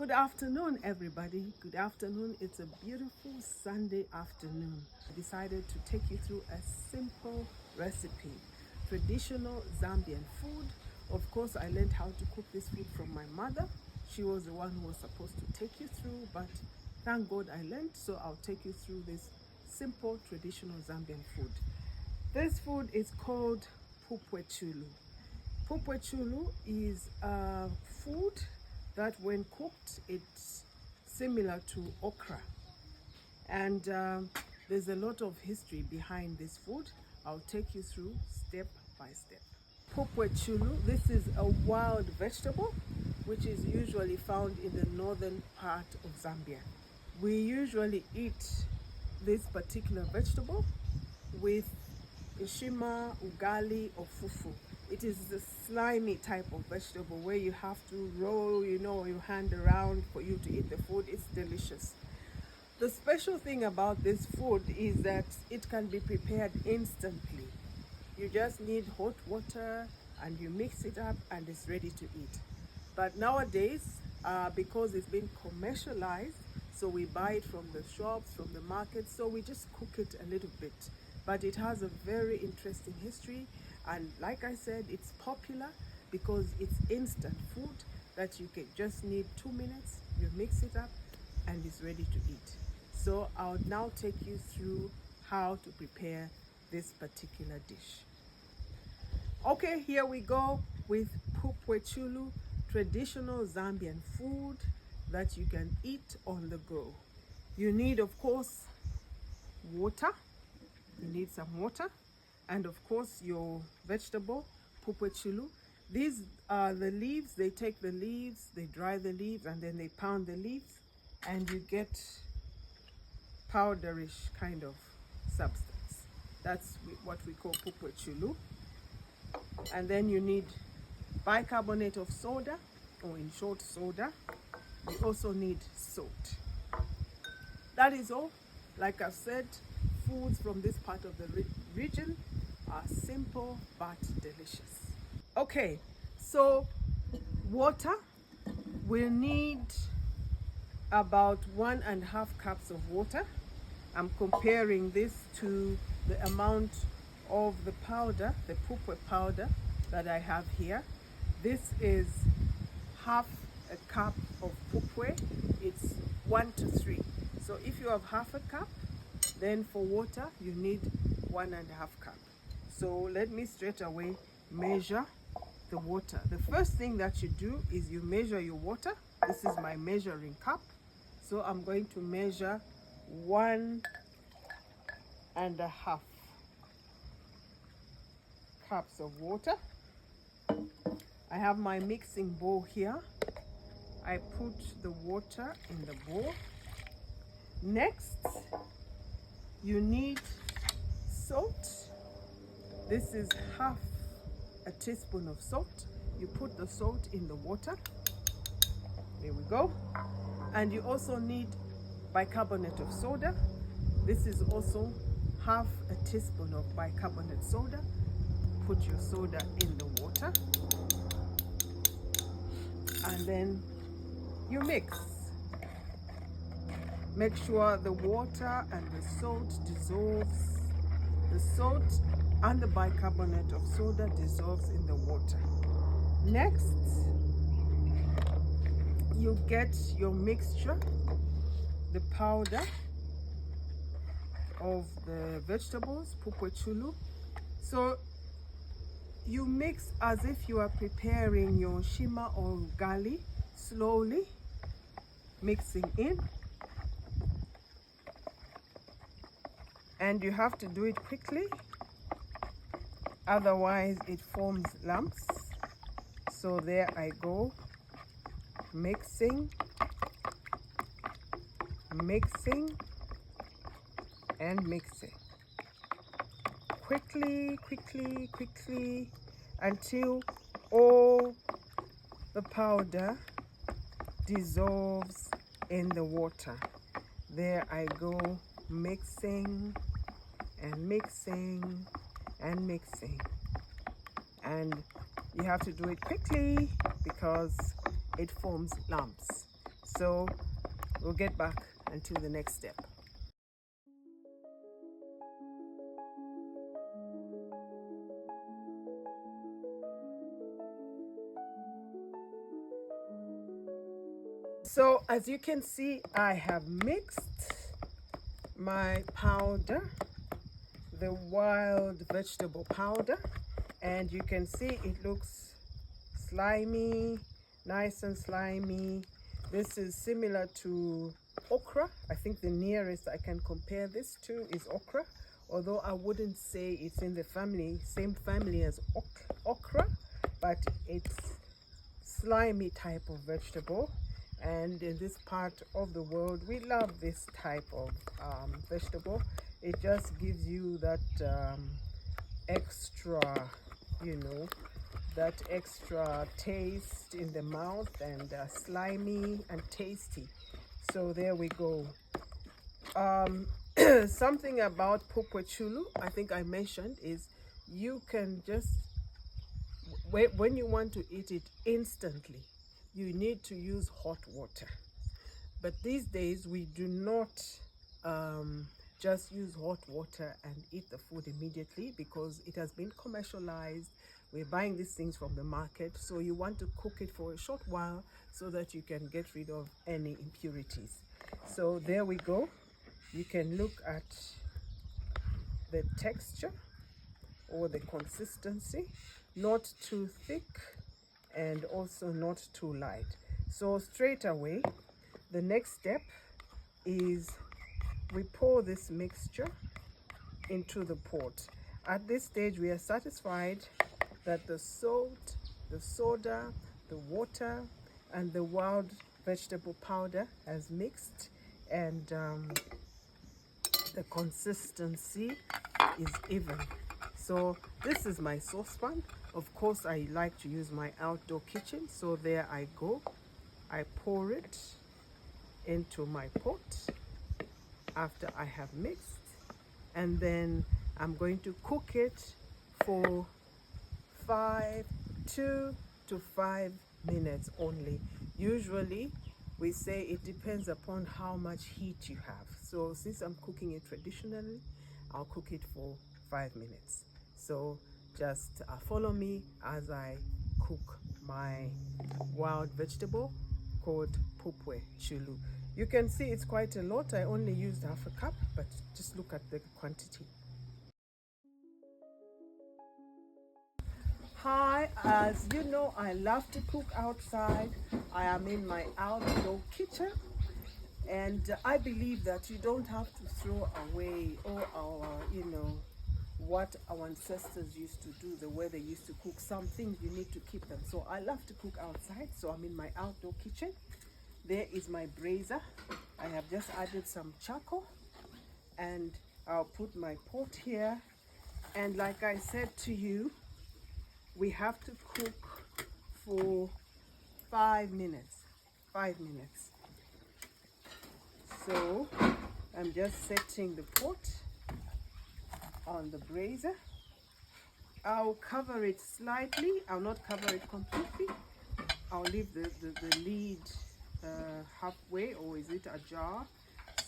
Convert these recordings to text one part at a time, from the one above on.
Good afternoon, everybody. Good afternoon. It's a beautiful Sunday afternoon. I decided to take you through a simple recipe, traditional Zambian food. Of course, I learned how to cook this food from my mother. She was the one who was supposed to take you through, but thank God I learned, so I'll take you through this simple traditional Zambian food. This food is called Pupwe Chulu. Pupwe Chulu is a food that when cooked, it's similar to okra. And there's a lot of history behind this food. I'll take you through step by step. Pupwe Chulu, this is a wild vegetable which is usually found in the northern part of Zambia. We usually eat this particular vegetable with shima, ugali, or fufu. It is the slimy type of vegetable where you have to roll, your hand around for you to eat the food. It's delicious. The special thing about this food is that it can be prepared instantly. You just need hot water and you mix it up and it's ready to eat. But nowadays, because it's been commercialized, so we buy it from the shops, from the market, so we just cook it a little bit. But it has a very interesting history, and like I said, it's popular because it's instant food that you can just need 2 minutes, you mix it up and it's ready to eat. So I'll now take you through how to prepare this particular dish. Okay, here we go with Pupwe Chulu, traditional Zambian food that you can eat on the go. You need, of course, water. You need some water, and of course your vegetable, Pupwe Chulu. These are the leaves. They take the leaves, they dry the leaves, and then they pound the leaves, and you get powderish kind of substance. That's what we call Pupwe Chulu. And then you need bicarbonate of soda, or in short, soda. You also need salt. That is all. Like I've said, foods from this part of the region are simple but delicious. Okay, so water, we'll need about 1.5 cups of water. I'm comparing this to the amount of the powder, the Pupwe powder that I have here. This is half a cup of Pupwe. It's 1 to 3. So if you have half a cup, then for water you need 1.5 cup. So let me straight away measure the water. The first thing that you do is you measure your water. This is my measuring cup. So I'm going to measure 1.5 cups of water. I have my mixing bowl here. I put the water in the bowl. Next, you need salt. This is half a teaspoon of salt. You put the salt in the water. There we go. And you also need bicarbonate of soda. This is also half a teaspoon of bicarbonate soda. Put your soda in the water. And then you mix. Make sure the water and the salt dissolves. The salt and the bicarbonate of soda dissolves in the water. Next, you get your mixture, the powder of the vegetables, Pupwe Chulu. So you mix as if you are preparing your shima or ugali, slowly mixing in. And you have to do it quickly, otherwise it forms lumps. So there I go, mixing, mixing, and mixing. Quickly, quickly, quickly, until all the powder dissolves in the water. There I go, mixing and mixing and mixing. And you have to do it quickly because it forms lumps. So we'll get back until the next step. So as you can see, I have mixed my powder, the wild vegetable powder, and you can see it looks slimy, nice and slimy. This is similar to okra. I think the nearest I can compare this to is okra, although I wouldn't say it's in the same family as okra, but it's slimy type of vegetable. And in this part of the world, we love this type of vegetable. It just gives you that extra, that extra taste in the mouth, and slimy and tasty. So there we go. Something about Pupwe Chulu, I think I mentioned, is you can just, when you want to eat it instantly, you need to use hot water. But these days we do not just use hot water and eat the food immediately, because it has been commercialized. We're buying these things from the market, so you want to cook it for a short while so that you can get rid of any impurities. So there we go. You can look at the texture or the consistency, not too thick and also not too light. So straight away, the next step is we pour this mixture into the pot. At this stage, we are satisfied that the salt, the soda, the water, and the wild vegetable powder has mixed, and the consistency is even. So this is my saucepan. Of course, I like to use my outdoor kitchen. So there I go. I pour it into my pot after I have mixed, and then I'm going to cook it for 2 to 5 minutes only. Usually we say it depends upon how much heat you have. So since I'm cooking it traditionally, I'll cook it for 5 minutes. So just follow me as I cook my wild vegetable called Pupwe Chulu. You can see it's quite a lot. I only used half a cup, but just look at the quantity. Hi, as you know, I love to cook outside. I am in my outdoor kitchen, and I believe that you don't have to throw away all our, what our ancestors used to do, the way they used to cook. Some things you need to keep them. So I love to cook outside, so I'm in my outdoor kitchen. There is my brazier. I have just added some charcoal, and I'll put my pot here. And like I said to you, we have to cook for 5 minutes. 5 minutes. So I'm just setting the pot on the brazier. I'll cover it slightly. I'll not cover it completely. I'll leave the lid halfway, or is it ajar,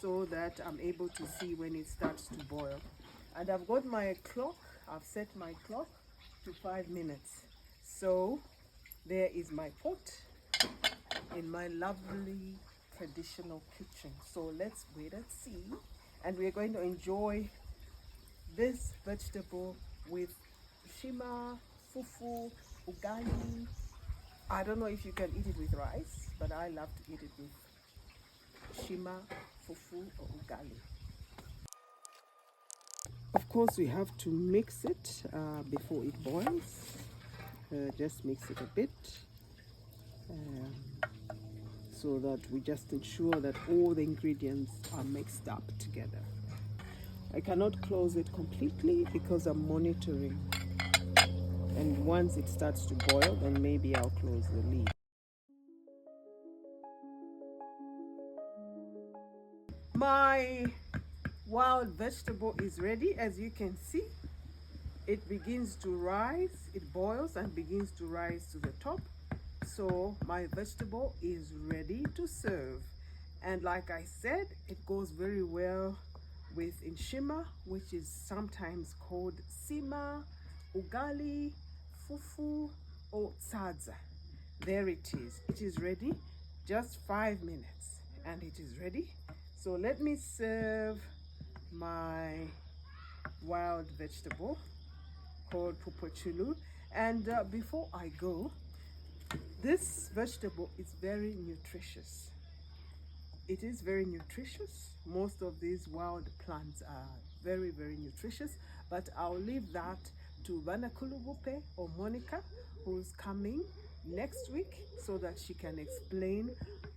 so that I'm able to see when it starts to boil. And I've got my clock. I've set my clock to 5 minutes. So there is my pot in my lovely traditional kitchen. So let's wait and see. And we're going to enjoy this vegetable with shima, fufu, ugali. I don't know if you can eat it with rice, but I love to eat it with shima, fufu, or ugali. Of course, we have to mix it before it boils. Just mix it a bit so that we just ensure that all the ingredients are mixed up together. I cannot close it completely because I'm monitoring, and once it starts to boil, then maybe I'll close the lid. My wild vegetable is ready. As you can see, it begins to rise. It boils and begins to rise to the top. So my vegetable is ready to serve. And like I said, it goes very well with inshima, which is sometimes called sima, ugali, fufu, or tsadza. There it is. It is ready. Just 5 minutes and it is ready. So let me serve my wild vegetable called Pupwe Chulu. And before I go, this vegetable is very nutritious. It is very nutritious. Most of these wild plants are very, very nutritious, but I'll leave that to Banakulubupe or Monica, who's coming next week, so that she can explain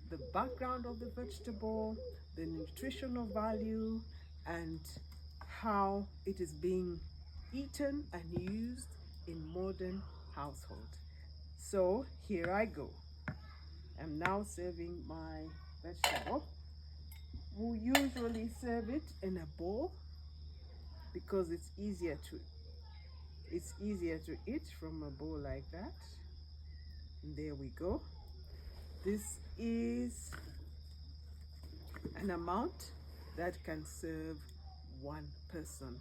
the background of the vegetable, the nutritional value, and how it is being eaten and used in modern household. So here I go. I'm now serving my vegetable. We usually serve it in a bowl because it's easier to eat from a bowl like that. And there we go. This is an amount that can serve one person.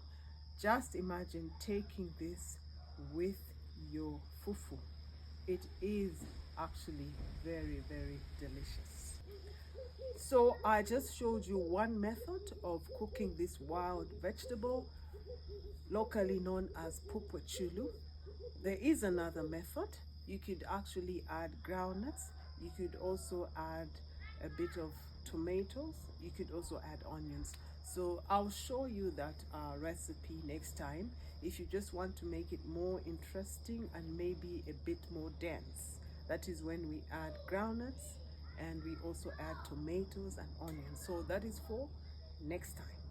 Just imagine taking this with your fufu. It is actually very, very delicious. So I just showed you one method of cooking this wild vegetable, locally known as Pupwe Chulu. There is another method. You could actually add groundnuts. You could also add a bit of tomatoes. You could also add onions. So I'll show you that recipe next time if you just want to make it more interesting and maybe a bit more dense. That is when we add groundnuts and we also add tomatoes and onions. So that is for next time.